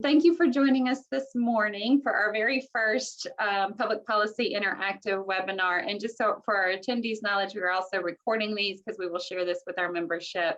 Thank you for joining us this morning for our very first Public Policy Interactive webinar. And just so for our attendees' knowledge, we are also recording these because we will share this with our membership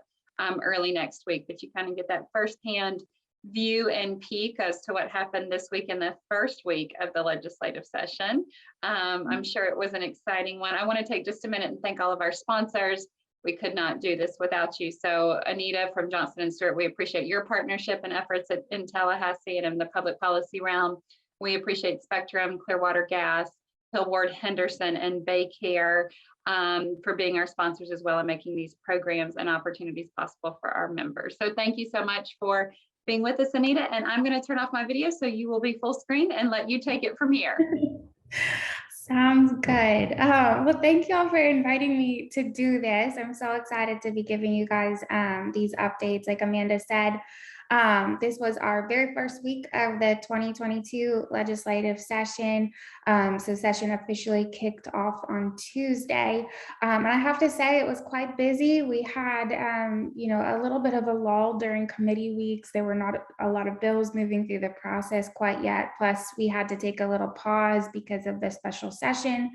early next week. But you kind of get that firsthand view and peek as to what happened this week in the first week of the legislative session. I'm sure it was an exciting one. I want to take just a minute and thank all of our sponsors. We could not do this without you. So Anita from Johnson & Stewart, we appreciate your partnership and efforts in Tallahassee and in the public policy realm. We appreciate Spectrum, Clearwater Gas, Hillward Henderson, and Baycare for being our sponsors as well and making these programs and opportunities possible for our members. So thank you so much for being with us, Anita. And I'm going to turn off my video so you will be full screen and let you take it from here. Sounds good. Well, thank you all for inviting me to do this. I'm so excited to be giving you guys these updates. Like Amanda said, this was our very first week of the 2022 legislative session. So session officially kicked off on Tuesday. And I have to say it was quite busy. We had, a little bit of a lull during committee weeks. There were not a lot of bills moving through the process quite yet. Plus we had to take a little pause because of the special session.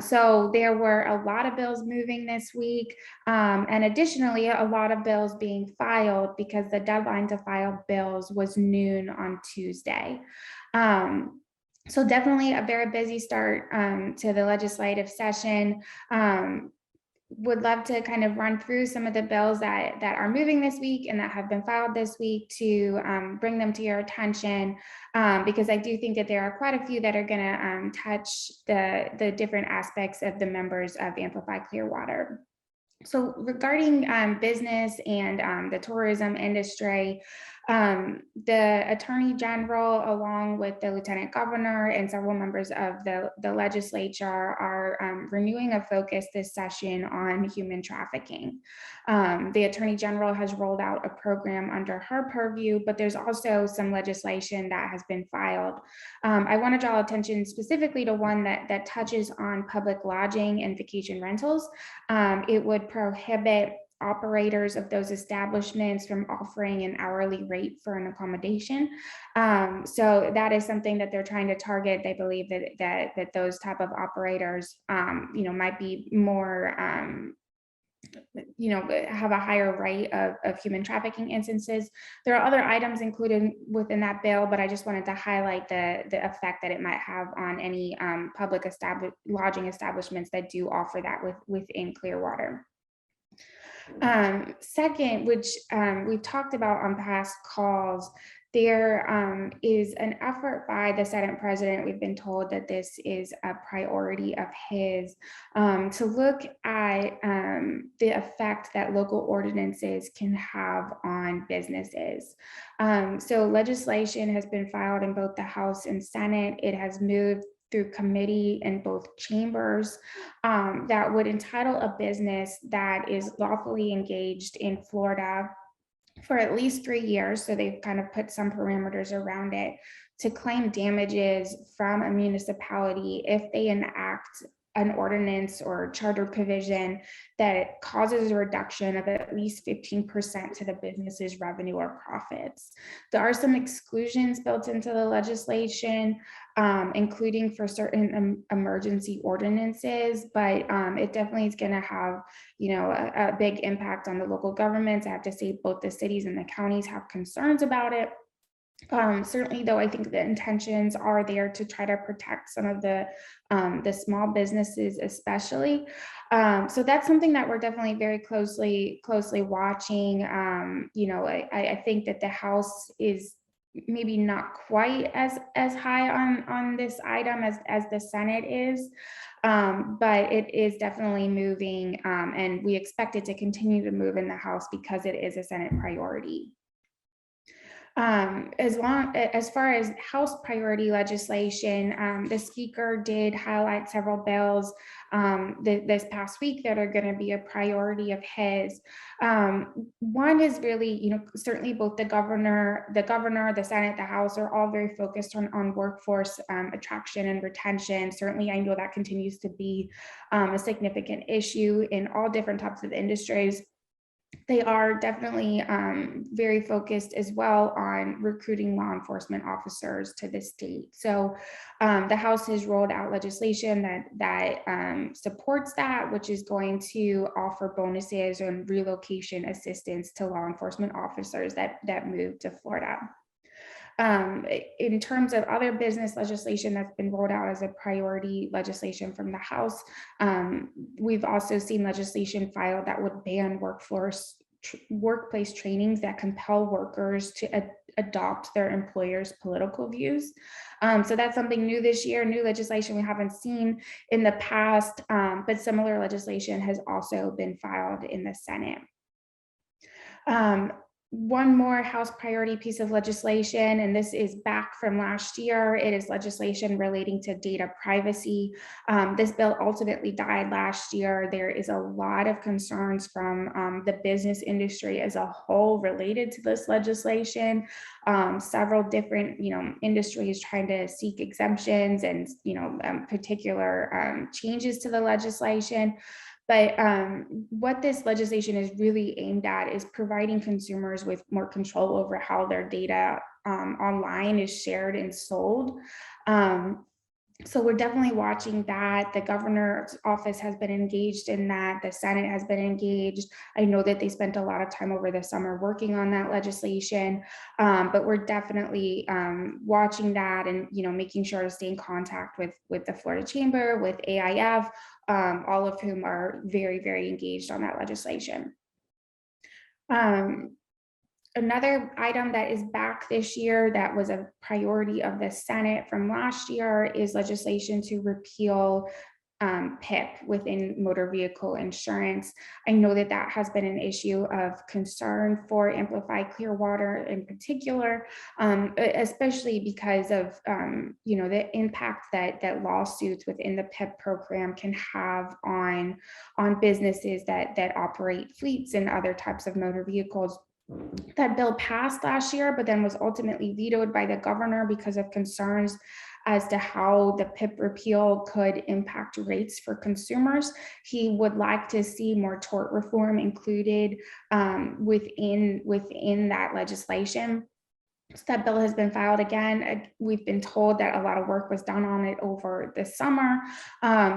So there were a lot of bills moving this week, and additionally, a lot of bills being filed because the deadline to file bills was noon on Tuesday. So definitely a very busy start to the legislative session. Would love to kind of run through some of the bills that are moving this week and that have been filed this week to bring them to your attention, because I do think that there are quite a few that are going to touch the different aspects of the members of Amplify Clearwater. So regarding business and the tourism industry, the Attorney General, along with the Lieutenant Governor and several members of the legislature, are renewing a focus this session on human trafficking. The Attorney General has rolled out a program under her purview, but there's also some legislation that has been filed. I want to draw attention specifically to one that touches on public lodging and vacation rentals. It would prohibit operators of those establishments from offering an hourly rate for an accommodation. So that is something that they're trying to target. They believe that those type of operators, might be more, have a higher rate of human trafficking instances. There are other items included within that bill, but I just wanted to highlight the effect that it might have on any public lodging establishments that do offer that within Clearwater. Second, which we've talked about on past calls, there is an effort by the Senate President. We've been told that this is a priority of his, to look at the effect that local ordinances can have on businesses. So legislation has been filed in both the House and Senate. It has moved through committee in both chambers, that would entitle a business that is lawfully engaged in Florida for at least 3 years. So they've kind of put some parameters around it to claim damages from a municipality if they enact an ordinance or charter provision that causes a reduction of at least 15% to the business's revenue or profits. There are some exclusions built into the legislation, including for certain emergency ordinances, but it definitely is going to have, a big impact on the local governments. I have to say both the cities and the counties have concerns about it. Certainly, though, I think the intentions are there to try to protect some of the small businesses, especially. So that's something that we're definitely very closely watching. I think that the House is maybe not quite as high on this item as the Senate is, but it is definitely moving, and we expect it to continue to move in the House because it is a Senate priority. As far as House priority legislation, the Speaker did highlight several bills this past week that are going to be a priority of his. One is really, certainly both the governor, the Senate, the House are all very focused on workforce attraction and retention. Certainly, I know that continues to be a significant issue in all different types of industries. they are definitely very focused as well on recruiting law enforcement officers to the state. So the House has rolled out legislation that supports that, which is going to offer bonuses and relocation assistance to law enforcement officers that move to Florida. In terms of other business legislation that's been rolled out as a priority legislation from the House, we've also seen legislation filed that would ban workplace trainings that compel workers to adopt their employer's political views. So that's something new this year, new legislation we haven't seen in the past, but similar legislation has also been filed in the Senate. One more House priority piece of legislation, and this is back from last year. It is legislation relating to data privacy. This bill ultimately died last year. There is a lot of concerns from the business industry as a whole related to this legislation. Several different, industries trying to seek exemptions and, particular changes to the legislation. But what this legislation is really aimed at is providing consumers with more control over how their data online is shared and sold. So we're definitely watching that. The governor's office has been engaged in that. The Senate has been engaged. I know that they spent a lot of time over the summer working on that legislation, but we're definitely watching that and making sure to stay in contact with the Florida Chamber, with AIF, all of whom are very, very engaged on that legislation. Another item that is back this year that was a priority of the Senate from last year is legislation to repeal PIP within motor vehicle insurance. I know that that has been an issue of concern for Amplify Clearwater in particular, especially because of the impact that lawsuits within the PIP program can have on businesses that operate fleets and other types of motor vehicles. That bill passed last year, but then was ultimately vetoed by the governor because of concerns as to how the PIP repeal could impact rates for consumers. He would like to see more tort reform included within that legislation. So that bill has been filed again. We've been told that a lot of work was done on it over the summer.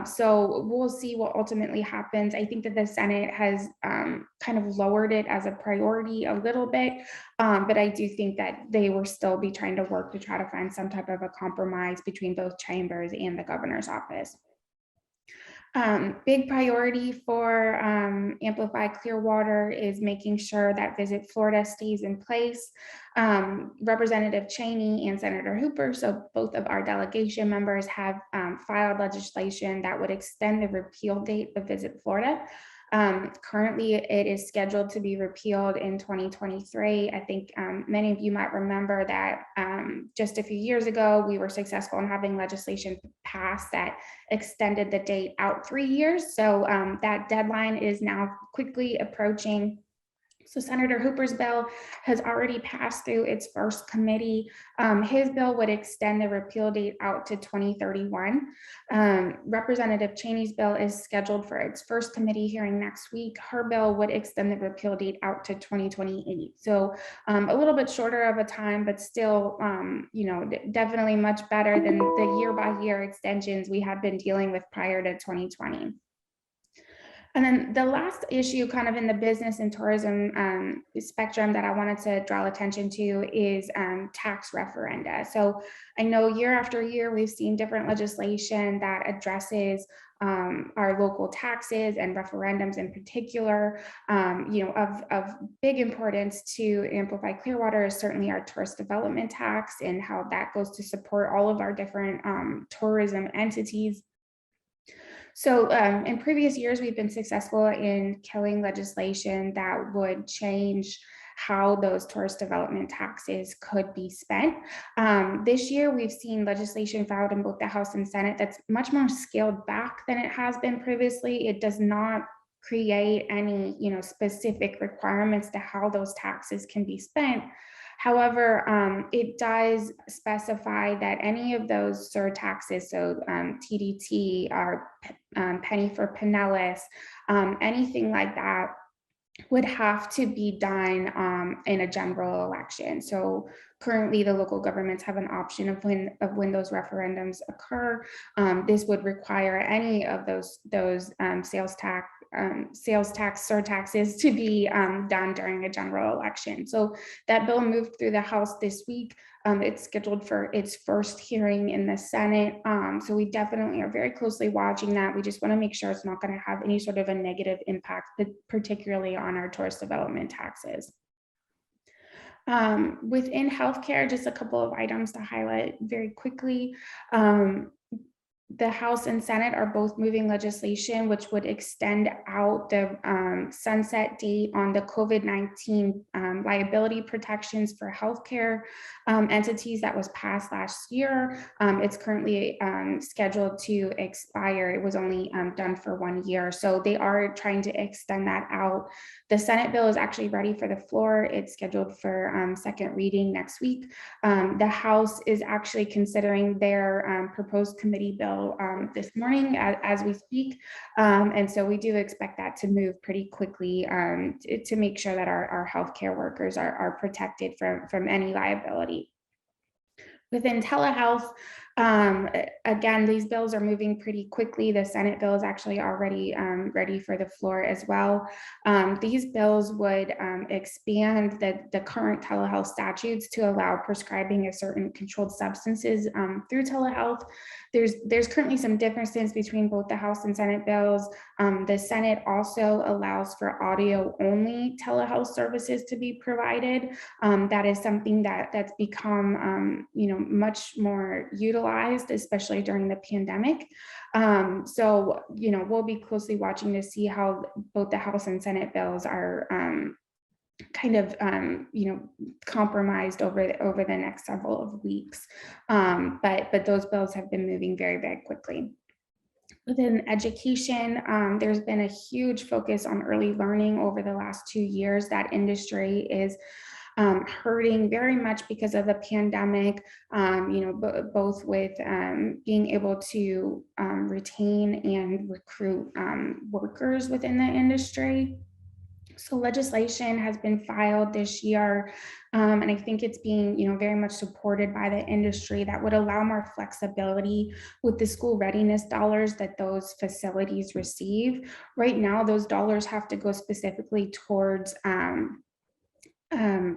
So we'll see what ultimately happens. I think that the Senate has kind of lowered it as a priority a little bit, but I do think that they will still be trying to work to try to find some type of a compromise between both chambers and the governor's office. Big priority for Amplify Clearwater is making sure that Visit Florida stays in place. Representative Cheney and Senator Hooper, so both of our delegation members, have filed legislation that would extend the repeal date of Visit Florida. Currently, it is scheduled to be repealed in 2023. I think many of you might remember that just a few years ago, we were successful in having legislation passed that extended the date out 3 years. So that deadline is now quickly approaching. So Senator Hooper's bill has already passed through its first committee. His bill would extend the repeal date out to 2031. Representative Cheney's bill is scheduled for its first committee hearing next week. Her bill would extend the repeal date out to 2028. So a little bit shorter of a time, but still, definitely much better than the year-by-year extensions we had been dealing with prior to 2020. And then the last issue kind of in the business and tourism spectrum that I wanted to draw attention to is tax referenda. So I know year after year, we've seen different legislation that addresses our local taxes and referendums in particular. Of big importance to Amplify Clearwater is certainly our tourist development tax and how that goes to support all of our different tourism entities. So in previous years, we've been successful in killing legislation that would change how those tourist development taxes could be spent. This year, we've seen legislation filed in both the House and Senate that's much more scaled back than it has been previously. It does not create any specific requirements to how those taxes can be spent. However, it does specify that any of those surtaxes, so TDT, our penny for Pinellas, anything like that, would have to be done in a general election. So currently, the local governments have an option of when those referendums occur. This would require any of those sales tax surtaxes to be done during a general election. So that bill moved through the House this week. It's scheduled for its first hearing in the Senate. So we definitely are very closely watching that. We just want to make sure it's not going to have any sort of a negative impact, particularly on our tourist development taxes. Within healthcare, just a couple of items to highlight very quickly. The House and Senate are both moving legislation which would extend out the sunset date on the COVID-19 liability protections for healthcare entities that was passed last year. It's currently scheduled to expire. It was only done for 1 year. So they are trying to extend that out. The Senate bill is actually ready for the floor. It's scheduled for second reading next week. The House is actually considering their proposed committee bill this morning as we speak. And so we do expect that to move pretty quickly to make sure that our healthcare workers are protected from any liability. Within telehealth, again, these bills are moving pretty quickly. The Senate bill is actually already ready for the floor as well. These bills would expand the current telehealth statutes to allow prescribing of certain controlled substances through telehealth. There's currently some differences between both the House and Senate bills. The Senate also allows for audio-only telehealth services to be provided. That is something that's become, much more utilized, especially during the pandemic. So, we'll be closely watching to see how both the House and Senate bills are compromised over the next several of weeks. But those bills have been moving very, very quickly. Within education, there's been a huge focus on early learning over the last 2 years. That industry is hurting very much because of the pandemic, both with being able to retain and recruit workers within the industry. So legislation has been filed this year, and I think it's being, very much supported by the industry that would allow more flexibility with the school readiness dollars that those facilities receive. Right now, those dollars have to go specifically towards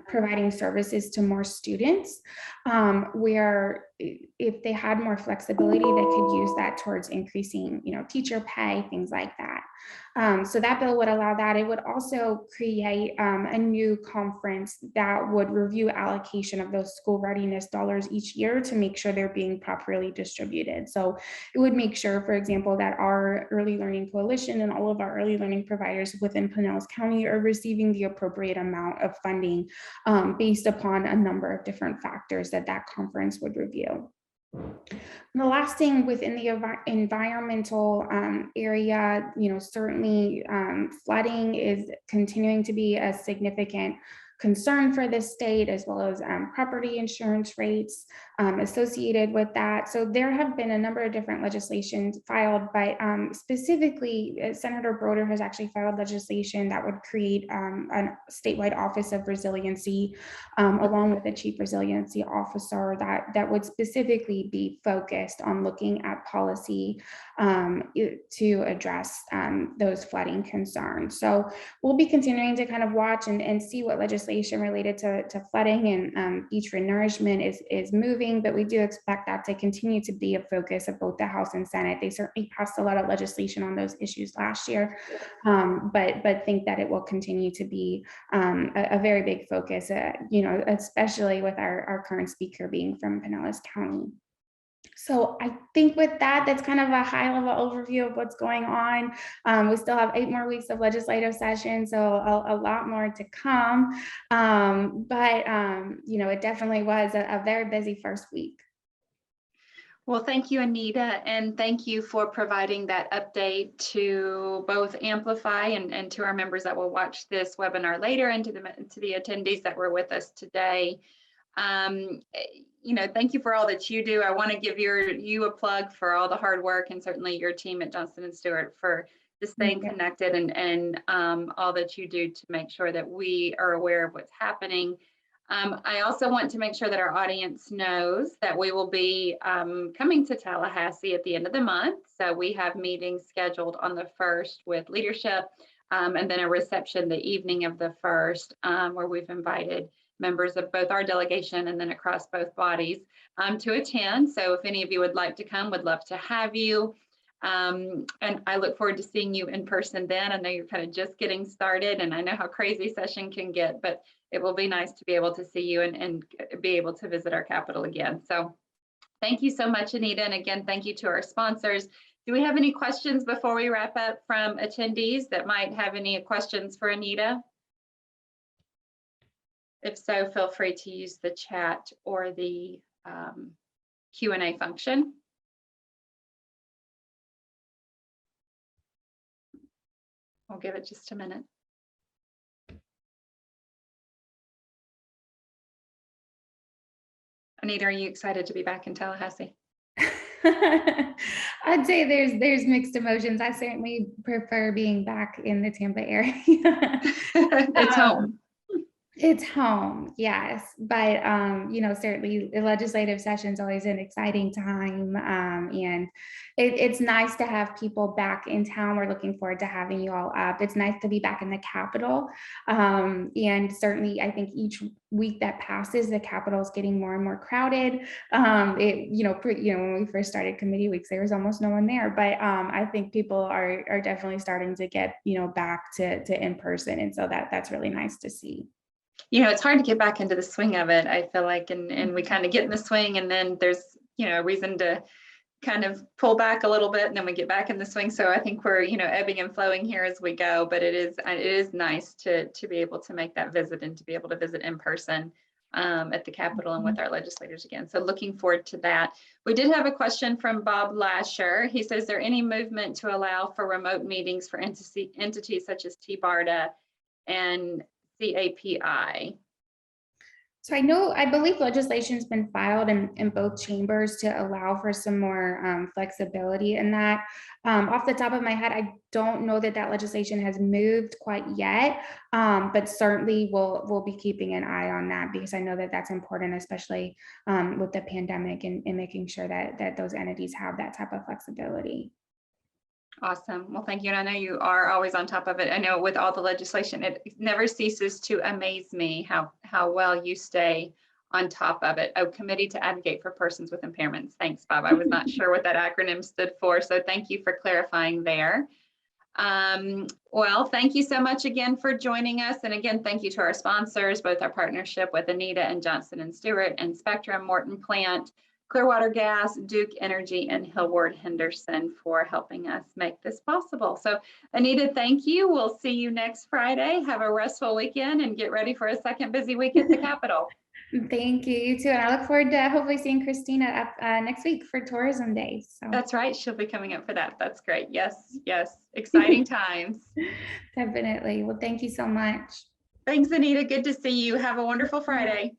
providing services to more students, where if they had more flexibility, they could use that towards increasing, teacher pay, things like that. So that bill would allow that. It would also create a new conference that would review allocation of those school readiness dollars each year to make sure they're being properly distributed. So it would make sure, for example, that our Early Learning Coalition and all of our early learning providers within Pinellas County are receiving the appropriate amount of funding based upon a number of different factors that conference would review. And the last thing within the environmental area, certainly flooding is continuing to be a significant concern for the state, as well as property insurance rates associated with that. So there have been a number of different legislations filed, but specifically Senator Broder has actually filed legislation that would create a statewide office of resiliency, along with a chief resiliency officer that would specifically be focused on looking at policy to address those flooding concerns. So we'll be continuing to kind of watch and see what legislation related to flooding and beach renourishment is moving, but we do expect that to continue to be a focus of both the House and Senate. They certainly passed a lot of legislation on those issues last year, but think that it will continue to be a very big focus, especially with our current speaker being from Pinellas County. So I think with that's kind of a high level overview of what's going on. We still have 8 more weeks of legislative session, so a lot more to come. But it definitely was a very busy first week. Well, thank you, Anita, and thank you for providing that update to both Amplify and to our members that will watch this webinar later, and to the attendees that were with us today. Thank you for all that you do. I want to give you a plug for all the hard work, and certainly your team at Johnston & Stewart for just staying connected and all that you do to make sure that we are aware of what's happening. I also want to make sure that our audience knows that we will be coming to Tallahassee at the end of the month. So we have meetings scheduled on the 1st with leadership, and then a reception the evening of the 1st, where we've invited members of both our delegation and then across both bodies to attend. So if any of you would like to come, would love to have you. And I look forward to seeing you in person then. I know you're kind of just getting started, and I know how crazy session can get, but it will be nice to be able to see you and be able to visit our Capitol again. So thank you so much, Anita. And again, thank you to our sponsors. Do we have any questions before we wrap up from attendees that might have any questions for Anita? If so, feel free to use the chat or the Q&A function. We'll give it just a minute. Anita, are you excited to be back in Tallahassee? I'd say there's mixed emotions. I certainly prefer being back in the Tampa area. It's home. It's home, yes. But, certainly the legislative session is always an exciting time. And it's nice to have people back in town. We're looking forward to having you all up. It's nice to be back in the Capitol. And certainly I think each week that passes, the Capitol is getting more and more crowded. When we first started committee weeks, there was almost no one there. But I think people are definitely starting to get, back to in person. And so that's really nice to see. It's hard to get back into the swing of it, I feel like, and we kind of get in the swing, and then there's, a reason to kind of pull back a little bit, and then we get back in the swing. So I think we're, ebbing and flowing here as we go, but it is nice to be able to make that visit and to be able to visit in person at the Capitol and with our legislators again. So looking forward to that. We did have a question from Bob Lasher. He says, is there any movement to allow for remote meetings for entities such as TBARDA and CAPI? So I believe legislation's been filed in both chambers to allow for some more flexibility in that. Off the top of my head, I don't know that legislation has moved quite yet, but certainly we'll be keeping an eye on that, because I know that that's important, especially with the pandemic and making sure that those entities have that type of flexibility. Awesome. Well, thank you. And I know you are always on top of it. I know with all the legislation, it never ceases to amaze me how well you stay on top of it. Oh, Committee to Advocate for Persons with Impairments. Thanks, Bob. I was not sure what that acronym stood for, so thank you for clarifying there. Well, thank you so much again for joining us. And again, thank you to our sponsors, both our partnership with Anita and Johnson & Stewart and Spectrum, Morton Plant, Clearwater Gas, Duke Energy, and Hillward Henderson for helping us make this possible. So Anita, thank you. We'll see you next Friday. Have a restful weekend and get ready for a second busy week at the Capitol. Thank you. You too. And I look forward to hopefully seeing Christina up next week for Tourism Day. So. That's right. She'll be coming up for that. That's great. Yes, yes. Exciting times. Definitely. Well, thank you so much. Thanks, Anita. Good to see you. Have a wonderful Friday.